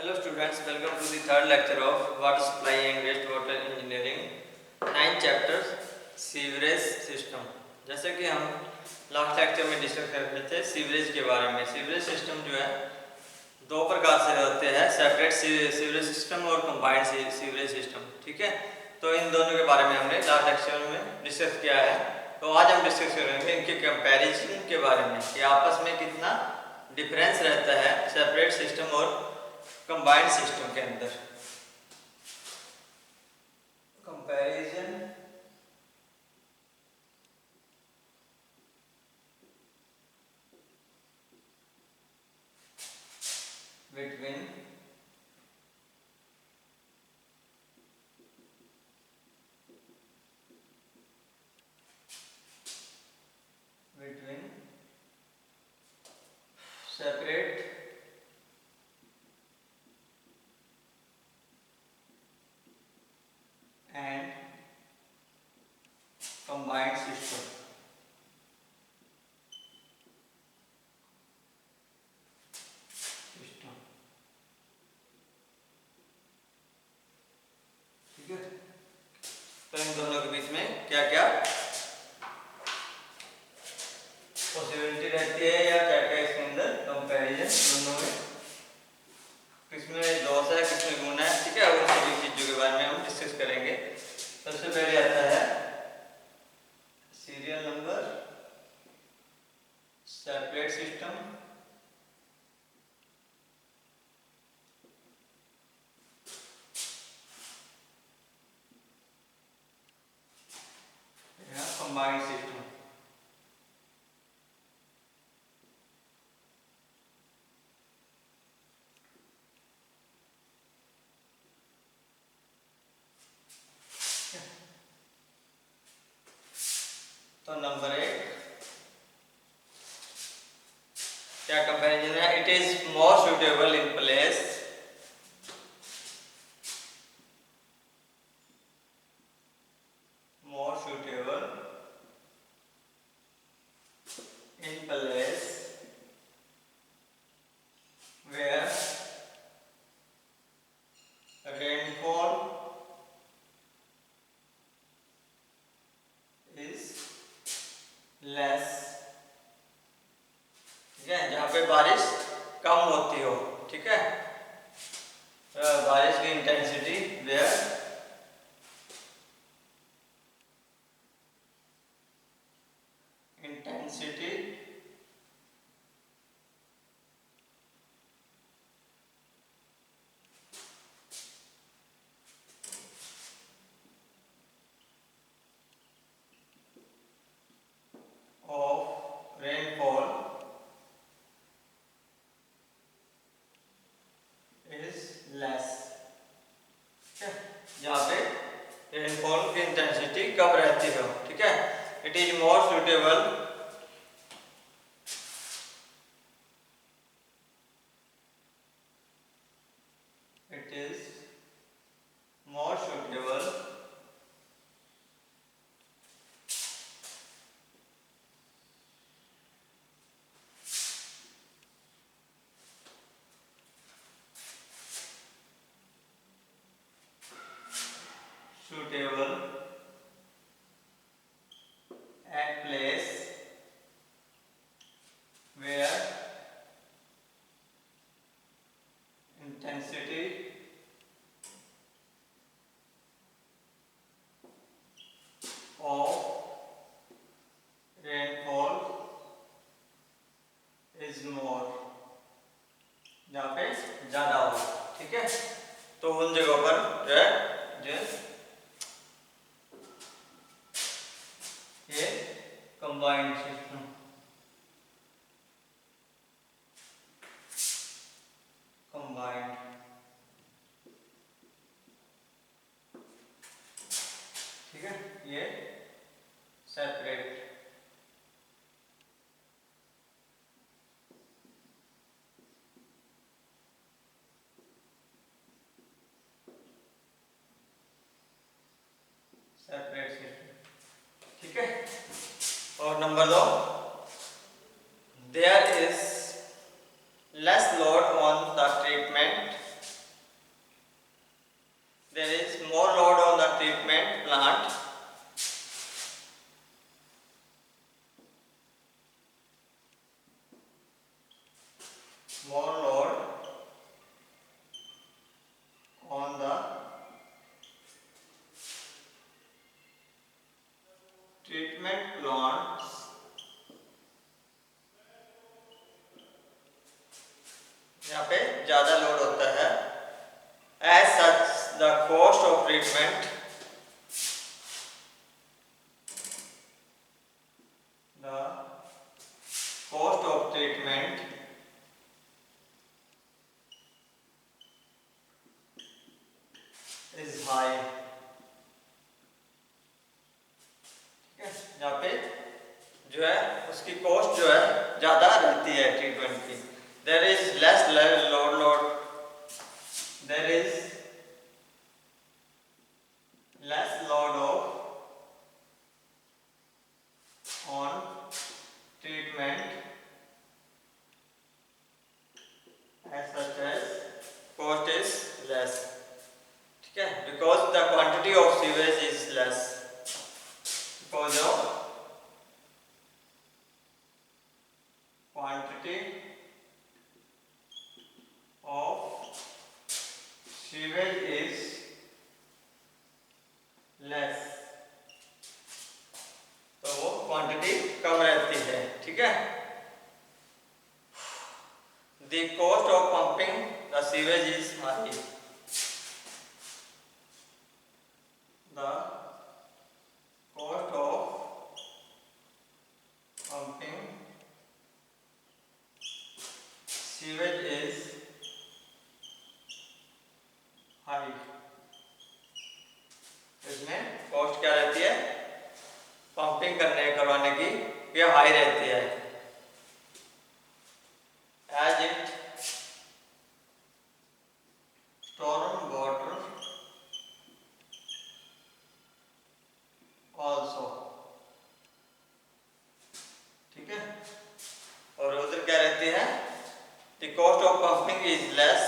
Hello students, welcome to the third lecture of Water Supply and Wastewater Engineering, 9 chapters sewerage system. जैसे कि हम last lecture में discuss कर रहे थे सीवरेज के बारे में। सीवरेज सिस्टम जो है दो प्रकार से होते हैं, सेपरेट सीवरेज सिस्टम और कंबाइंड सीवरेज सिस्टम। ठीक है, तो इन दोनों के बारे में हमने लास्ट लेक्चर में डिस्कस किया है। तो आज हम डिस्कस करेंगे इनके कंपैरिजन के बारे में कि आपस में कितना डिफरेंस रहता है सेपरेट सिस्टम और कंबाइंड सिस्टम के अंदर। Comparison between separate and combined system। ठीक है, तो इन दोनों के बीच में क्या क्या पॉसिबिलिटी रहती है या क्या क्या इसके अंदर कंपैरिजन दोनों में, किसमें लॉस है किसमें गुण है। ठीक है, उन सभी चीजों के बारे में हम डिस्कस करेंगे। सबसे पहले आता है सीरियल नंबर सेपरेट सिस्टम, या कंबाइंड सिस्टम। तो नंबर 1 क्या कंपैरिजन है? It is more suitable in place more suitable in place where rainfall is less। ठीक है, जहाँ पे बारिश कम होती हो। ठीक है, बारिश की intensity where intensity of rainfall is less। जहाँ पे रेनफॉल की इंटेंसिटी कम रहती हो। ठीक है, it is more suitable it is more suitable suitable at place where intensity of rainfall is more, जहाँ पे ज्यादा हो। ठीक है, तो उन जगहों पर जो है ये कंबाइंड सिस्टम कंबाइंड। ठीक है, ये सेपरेट। Separate system. ठीक है, और number 2 there is less load on the treatment treatment, the cost of treatment is high. ठीक है, यहाँ पे जो है उसकी कॉस्ट जो है ज़्यादा रहती है ट्रीटमेंट की. There is less load there is less load of on treatment as such as cost is less. ठीक है, because the quantity of sewage is less, because of quantity of sewage is less, तो वो quantity कम रहती है. ठीक है, the cost of pumping the sewage is high. The cost of pumping sewage is high. इसमें cost क्या रहती है पंपिंग करवाने की, ये हाई रहती है. As it storm water also. ठीक है, और उधर क्या रहती है the cost of pumping is less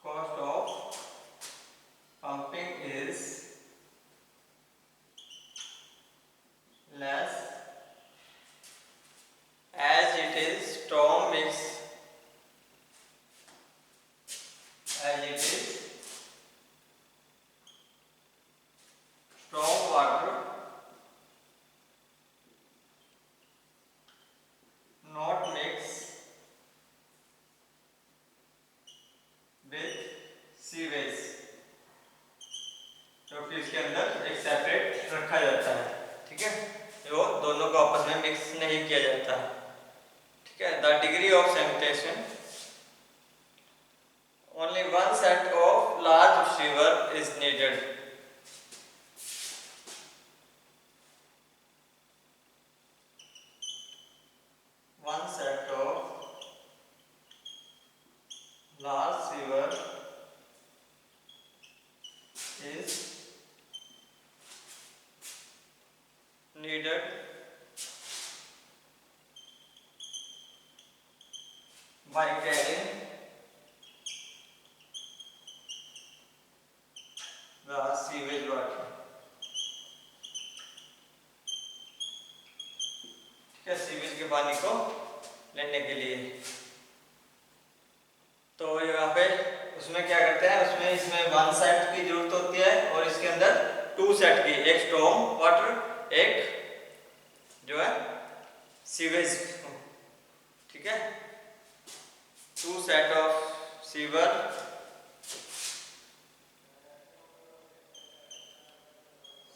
cost of pumping is less as it is storm mix as it is storm water not mix with sewage, जो कि इसके अंदर एक सेपरेट रखा जाता है. ठीक है, जो दोनों को आपस में मिक्स नहीं किया जाता. ठीक है, the degree of sanitation, only one set of large sewer is needed. One set of large sewer is needed by carrying the sewage water. ठीक है, सीवेज के पानी को लेने के लिए. तो यहाँ पे उसमें क्या करते हैं, उसमें इसमें वन सेट की जरूरत होती है और इसके अंदर टू सेट की, एक स्टॉर्म वाटर, एक जो है सीवेज. ठीक है, two set of sewer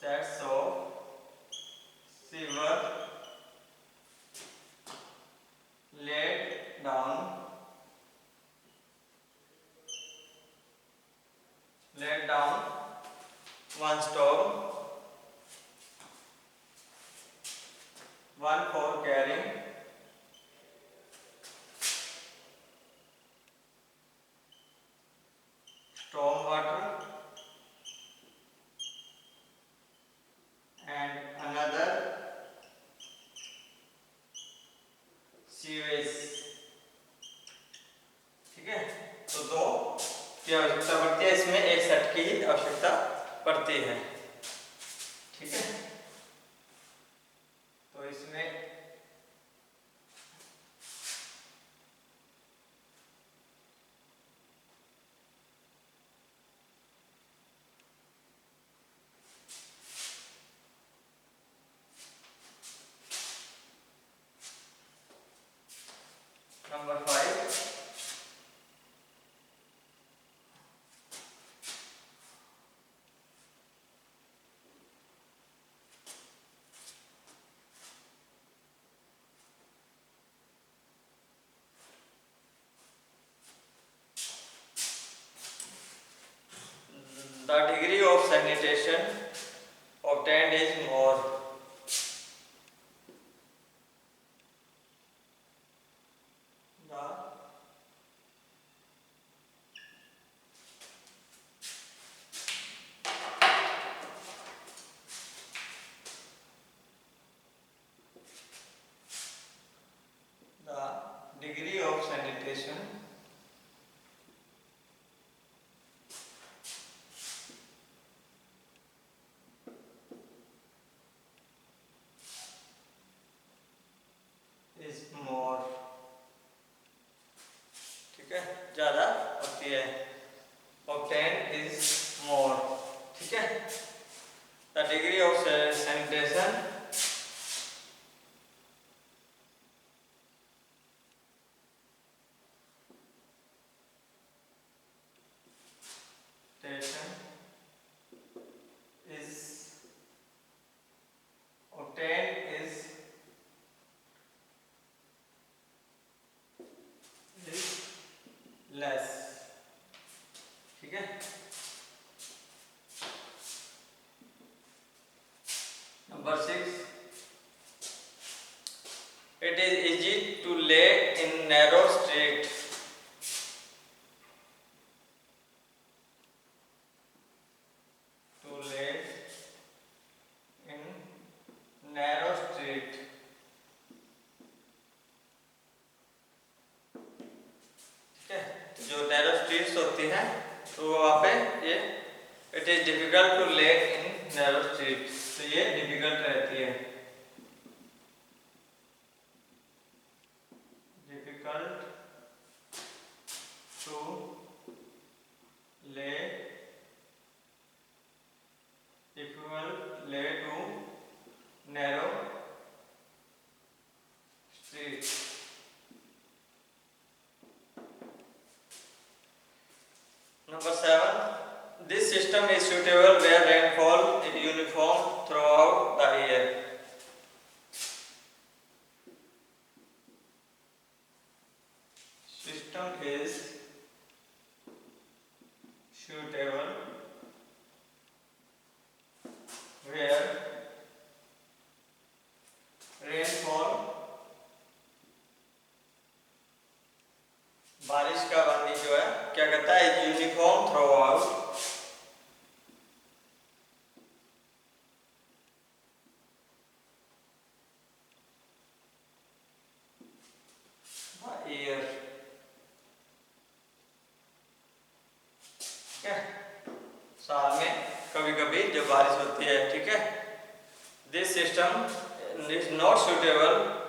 sets of sewer laid down one storm, one for carrying storm water and another sewage. ठीक है, तो दो की आवश्यकता पड़ती है, इसमें एक सेट की ही आवश्यकता पड़ती है. ठीक है, तो इसमें नंबर 5 sanitation is more, ठीक है, ज्यादा होती है, obtained is more, ठीक है। The degree of sanitation is obtained is less, ठीक है। Number 6, it is easy to lay in narrow street, to lay in narrow street, ठीक है। जो नैरो स्ट्रीट्स होती हैं तो वहाँ पे ये इट इज डिफिकल्ट टू ले इन नैरो स्ट्रीट, तो ये डिफिकल्ट रहती है, difficult to lay, difficult lay to narrow street. Number 7, this system is suitable where rainfall is uniform throughout the year. System is suitable where rainfall, बारिश का पानी जो है क्या कहता है, यूनिफॉर्म थ्रू आउट, ईयर, ठीक है, साल में कभी कभी जब बारिश होती है, ठीक है। This system is not suitable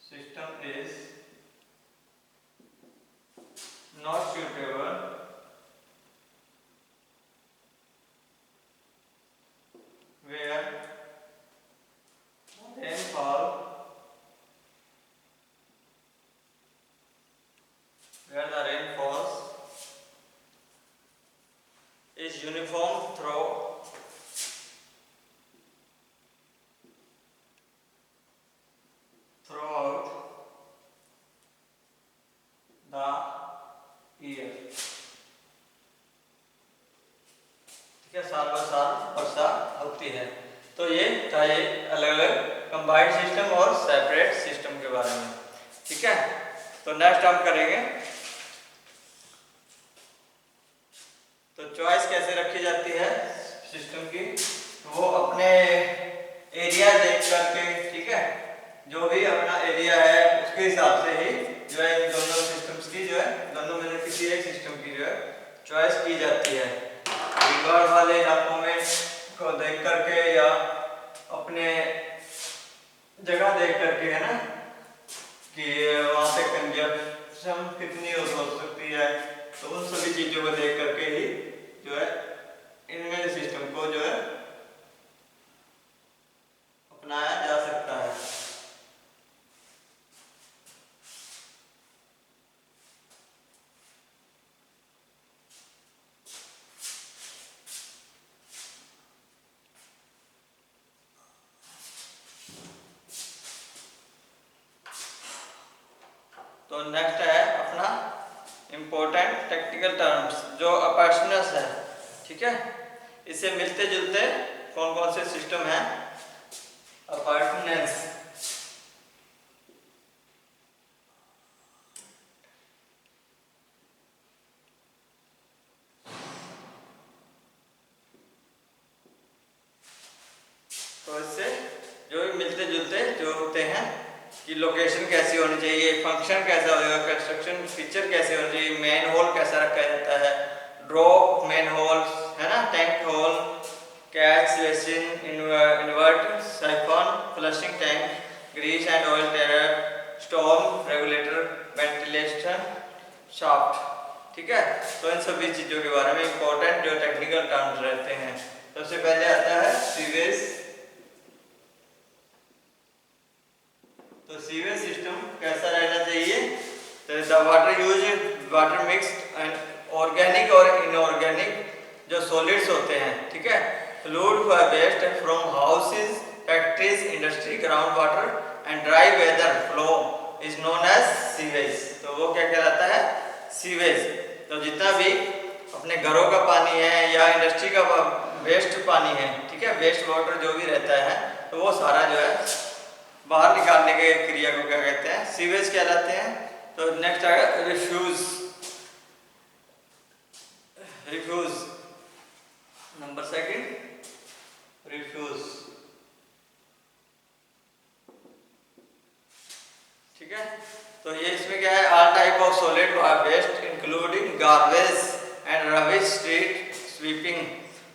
system is not suitable where rainfall, where the rainfalls is uniform throughout the year, ठीक है, साल ब साल वर्षा होती है। तो ये था ये अलग अलग कंबाइंड सिस्टम और सेपरेट सिस्टम के बारे में, ठीक है। तो नेक्स्ट हम करेंगे, तो चॉइस कैसे रखी जाती है सिस्टम की, तो वो अपने एरिया देख करके, ठीक है, जो भी अपना एरिया है उसके हिसाब से ही जो है इन दोनों सिस्टम्स की जो है, दोनों में से किसी एक सिस्टम की जो है चॉइस की जाती है। भीड़ वाले इलाकों में को देख करके या अपने जगह देख करके, है ना, कि वहाँ पे कंजप्शन कितनी हो सकती है, तो उन सभी चीज़ों को देख करके ही जो है इनमें सिस्टम को जो है अपनाया जा सकता है। तो नेक्स्ट है अपना इम्पोर्टेंट टेक्निकल टर्म्स जो अपार्टनेस है, ठीक है। इससे मिलते जुलते कौन कौन से सिस्टम है, अपार्टनेस, तो इससे जुलते जो होते हैं कि लोकेशन कैसी होनी चाहिए, फंक्शन कैसा होगा, कंस्ट्रक्शन फीचर कैसे होना चाहिए, मेन होल कैसा रखा जाता है, ड्रॉप मेन होल है ना, tank hole, catch basin, invert, siphon, flushing tank, grease and oil trap, storm regulator, ventilation shaft. ठीक है, तो इन सभी चीज़ों के बारे में इंपॉर्टेंट जो टेक्निकल टर्म्स रहते हैं। सबसे पहले आता है सीवेज। तो सीवेज सिस्टम कैसा रहना चाहिए? तो the water use water mixed and organic और इनऑर्गेनिक जो सॉलिड्स होते हैं, ठीक है, fluid for waste from houses, factories, industry, ground water and dry weather flow is known as sewage. तो वो क्या कहलाता है? सीवेज। तो जितना भी अपने घरों का पानी है या इंडस्ट्री का वेस्ट पानी है, ठीक है, वेस्ट वाटर जो भी रहता है, तो वो सारा जो है बाहर निकालने के क्रिया को क्या कहते हैं? सीवेज कहलाते हैं। तो नेक्स्ट आएगा refuse. Refuse number second, refuse. ठीक है, तो ये इसमें क्या है? All type of solid waste including garbage and rubbish street sweeping.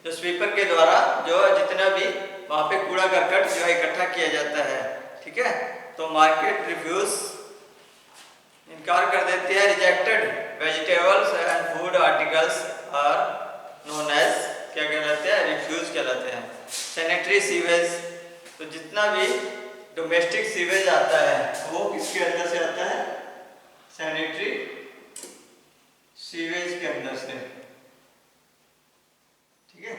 जो स्वीपर के द्वारा जो जितना भी वहाँ पे कूड़ा करकट जो है इकट्ठा किया जाता है, ठीक है, तो मार्केट रिफ्यूज इनकार कर देती है। Rejected vegetables and food articles are known as क्या कहलाते हैं? रिफ्यूज कहलाते हैं। सैनिटरी सीवेज, तो जितना भी डोमेस्टिक सीवेज आता है वो किसके अंदर से आता है? सैनिटरी सीवेज के अंदर से। ठीक है,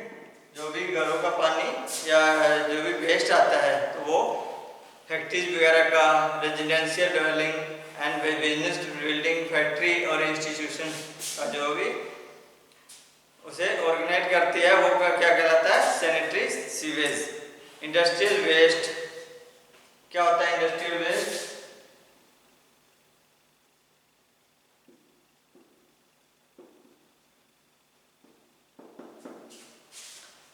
जो भी घरों का पानी या जो भी वेस्ट आता है तो वो फैक्ट्रीज वगैरह का, residential dwelling and business building, factory और इंस्टीट्यूशन का जो भी उसे ऑर्गेनाइज करती है वो क्या कहलाता है? Sanitary sewage. इंडस्ट्रियल वेस्ट, क्या होता है इंडस्ट्रियल वेस्ट?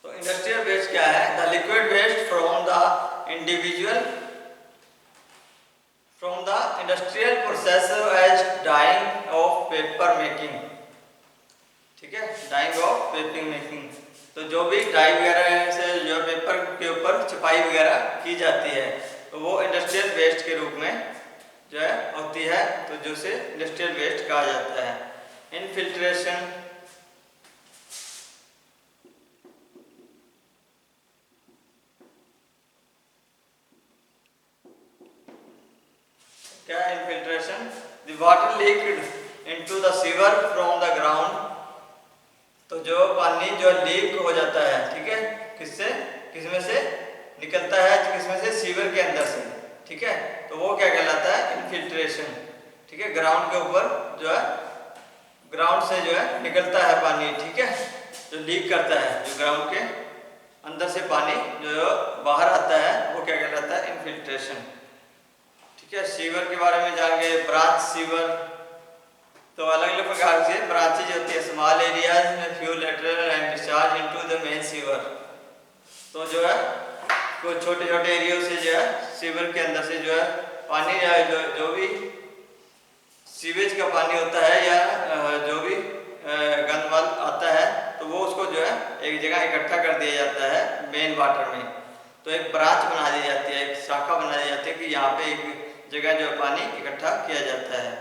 तो इंडस्ट्रियल वेस्ट क्या है? The liquid waste from the individual from the industrial process as dyeing of paper making. ठीक है, डाइंग ऑफ पेपर मेकिंग, तो जो भी डाई वगैरह से जो पेपर के ऊपर छपाई वगैरह की जाती है तो वो इंडस्ट्रियल वेस्ट के रूप में जो है होती है, तो जो से इंडस्ट्रियल वेस्ट कहा जाता है। इनफिल्ट्रेशन, क्या है infiltration? The water leaked into the sewer from the ground. तो जो पानी जो लीक हो जाता है, ठीक है, किससे, किसमें से निकलता है? किसमें से? सीवर के अंदर से। ठीक है, तो वो क्या कहलाता है? इनफिल्ट्रेशन। ठीक है, ग्राउंड के ऊपर जो है, ग्राउंड से जो है निकलता है पानी, ठीक है, जो लीक करता है, जो ग्राउंड के अंदर से पानी जो बाहर आता है वो क्या कहलाता है? इनफिल्ट्रेशन। ठीक है, सीवर के बारे में जान गए। ब्रांच सीवर, तो अलग अलग प्रकार से ब्रांचेज होती है। स्मॉल एरियाज में few lateral and discharge into the main sewer. तो जो है कुछ छोटे छोटे एरिया से जो है सीवर के अंदर से जो है पानी या जो भी सीवेज का पानी होता है या जो भी गंद वाल आता है तो वो उसको जो है एक जगह इकट्ठा कर दिया जाता है मेन वाटर में। तो एक ब्रांच बना दी जाती है, एक शाखा बना दी जाती है कि यहाँ पे एक जगह जो पानी इकट्ठा किया जाता है।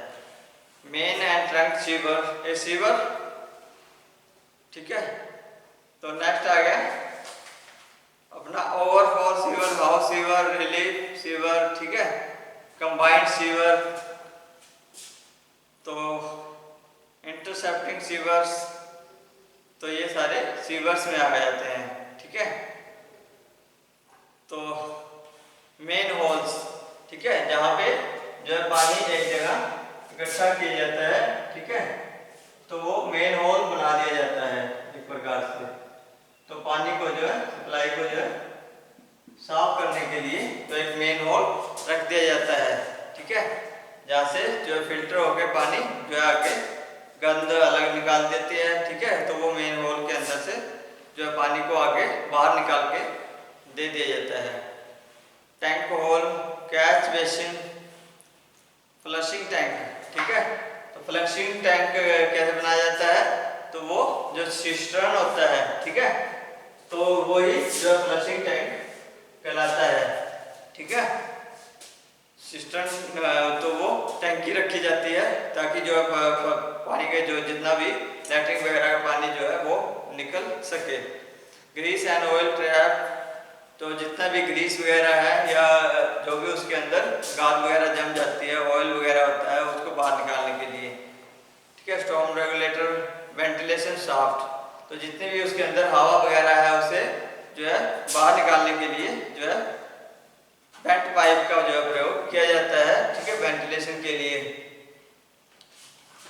Main and trunk sewer, A sewer. ठीक है, तो नेक्स्ट आ गया अपना overfall sewer, house sewer, relief sewer, ठीक है, कंबाइंड सीवर, तो इंटरसेप्टिंग सीवर्स, तो ये सारे सीवर्स में आ जाते हैं। ठीक है, तो मेन होल्स, ठीक है, जहाँ पे जो है पानी एक जगह इकट्ठा किया जाता है, ठीक है, तो वो मेन होल बना दिया जाता है एक प्रकार से। तो पानी को जो है सप्लाई को जो है साफ करने के लिए तो एक मेन होल रख दिया जाता है, ठीक है, जहाँ से जो फिल्टर होकर पानी जो है आके गंद अलग निकाल देती है। ठीक है, तो वो मेन होल के अंदर से जो है पानी को आगे बाहर निकाल के दे दिया जाता है। Tank hole, catch basin, flushing tank. ठीक है, तो फ्लशिंग टैंक कैसे बनाया जाता है, तो वो जो सिस्टर्न होता है, ठीक है, तो वही जो फ्लशिंग टैंक कहलाता है। ठीक है, सिस्टर्न तो वो टैंकी रखी जाती है ताकि जो पानी के जो जितना भी लैट्रिन वगैरह का पानी जो है वो निकल सके। ग्रीस एंड ऑयल ट्रैप, तो जितना भी ग्रीस वगैरह है या जो भी उसके अंदर गाद वगैरह जम जाती है, ऑयल वगैरह होता है, उसको बाहर निकालने के लिए। ठीक है, स्टॉर्म रेगुलेटर, वेंटिलेशन शाफ्ट, तो जितने भी उसके अंदर हवा वगैरह है उसे जो है बाहर निकालने के लिए जो है वेंट पाइप का जो है प्रयोग किया जाता है। ठीक है, वेंटिलेशन के लिए।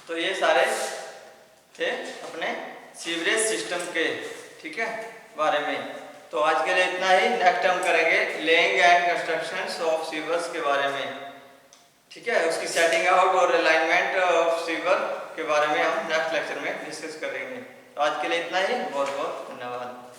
तो ये सारे थे अपने सीवरेज सिस्टम के, ठीक है, बारे में। तो आज के लिए इतना ही। नेक्स्ट हम करेंगे laying and construction of sewers के बारे में। ठीक है, उसकी सेटिंग आउट और अलाइनमेंट ऑफ सीवर के बारे में हम नेक्स्ट लेक्चर में डिस्कस करेंगे। तो आज के लिए इतना ही। बहुत बहुत धन्यवाद।